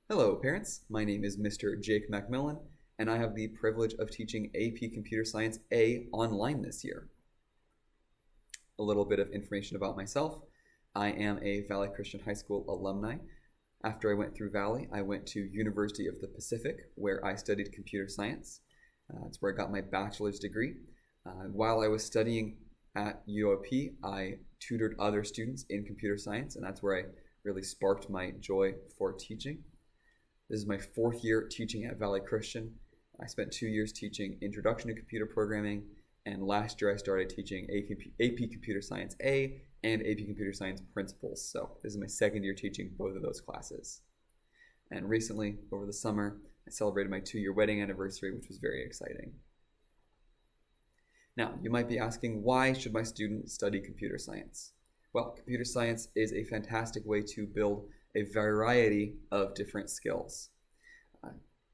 Hello, parents. My name is Mr. Jake MacMillan, and I have the privilege of teaching AP Computer Science A online this year. A little bit of information about myself. I am a Valley Christian High School alumni. After I went through Valley, I went to University of the Pacific, where I studied computer science. That's where I got my bachelor's degree. While I was studying at UOP, I tutored other students in computer science, and that's where I really sparked my joy for teaching. This is my fourth year teaching at Valley Christian. I spent 2 years teaching Introduction to Computer Programming, and last year I started teaching AP Computer Science A and AP Computer Science Principles. So this is my second year teaching both of those classes. And recently, over the summer, I celebrated my 2-year wedding anniversary, which was very exciting. Now, you might be asking, why should my student study computer science? Well, computer science is a fantastic way to build a variety of different skills.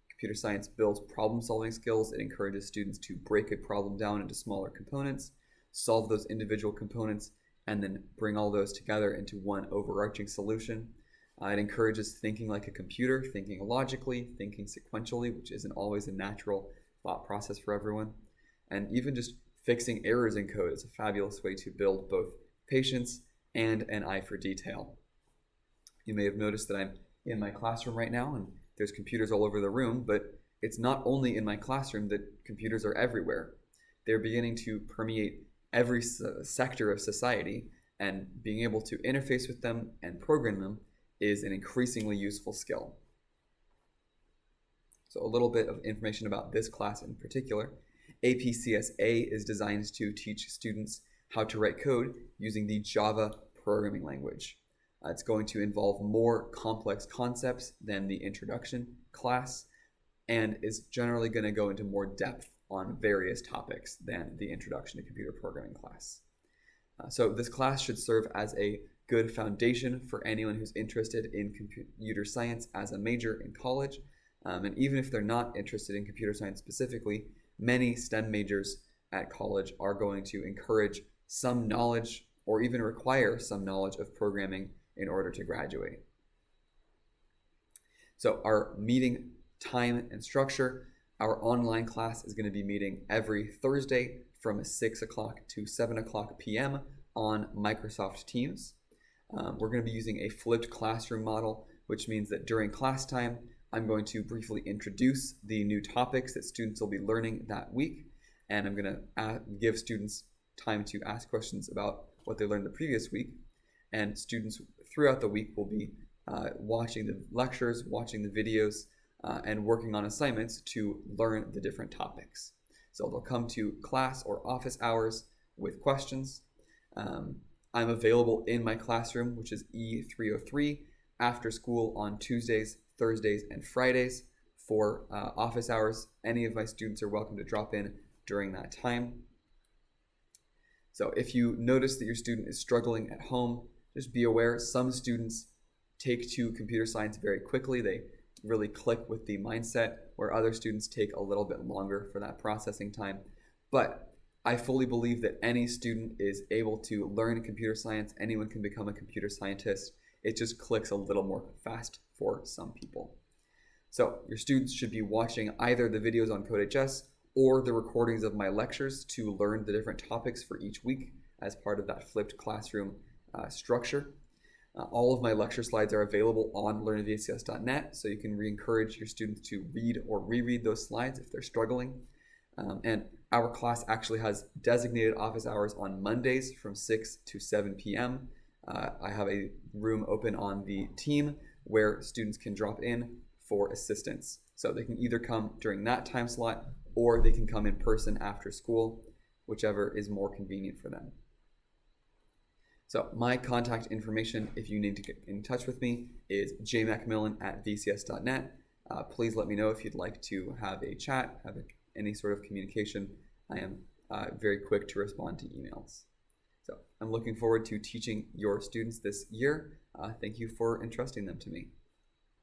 Computer science builds problem-solving skills. It encourages students to break a problem down into smaller components, solve those individual components, and then bring all those together into one overarching solution. It encourages thinking like a computer, thinking logically, thinking sequentially, which isn't always a natural thought process for everyone. And even just fixing errors in code is a fabulous way to build both patience and an eye for detail. You may have noticed that I'm in my classroom right now, and there's computers all over the room, but it's not only in my classroom that computers are everywhere. They're beginning to permeate every sector of society, and being able to interface with them and program them is an increasingly useful skill. So a little bit of information about this class in particular. APCSA is designed to teach students how to write code using the Java programming language. It's going to involve more complex concepts than the introduction class, and is generally going to go into more depth on various topics than the introduction to computer programming class. So this class should serve as a good foundation for anyone who's interested in computer science as a major in college. And even if they're not interested in computer science specifically, many STEM majors at college are going to encourage some knowledge or even require some knowledge of programming in order to graduate. So our meeting time and structure, our online class is going to be meeting every Thursday from 6 o'clock to 7 o'clock p.m. on Microsoft Teams. We're going to be using a flipped classroom model, which means that during class time, I'm going to briefly introduce the new topics that students will be learning that week, and I'm going to give students time to ask questions about what they learned the previous week. And students throughout the week will be watching the lectures, watching the videos, and working on assignments to learn the different topics. So they'll come to class or office hours with questions. I'm available in my classroom, which is E303, after school on Tuesdays, Thursdays, and Fridays for office hours. Any of my students are welcome to drop in during that time. So if you notice that your student is struggling at home, just be aware some students take to computer science very quickly. They really click with the mindset, where other students take a little bit longer for that processing time. But I fully believe that any student is able to learn computer science. Anyone can become a computer scientist. It just clicks a little more fast for some people. So your students should be watching either the videos on CodeHS or the recordings of my lectures to learn the different topics for each week as part of that flipped classroom structure. All of my lecture slides are available on learnvcs.net, so you can encourage your students to read or reread those slides if they're struggling. And our class actually has designated office hours on Mondays from 6 to 7 p.m. I have a room open on the team where students can drop in for assistance. So they can either come during that time slot or they can come in person after school, whichever is more convenient for them. So my contact information, if you need to get in touch with me, is jmacmillan@vcs.net. Please let me know if you'd like to have a chat, have any sort of communication. I am very quick to respond to emails. So I'm looking forward to teaching your students this year. Thank you for entrusting them to me.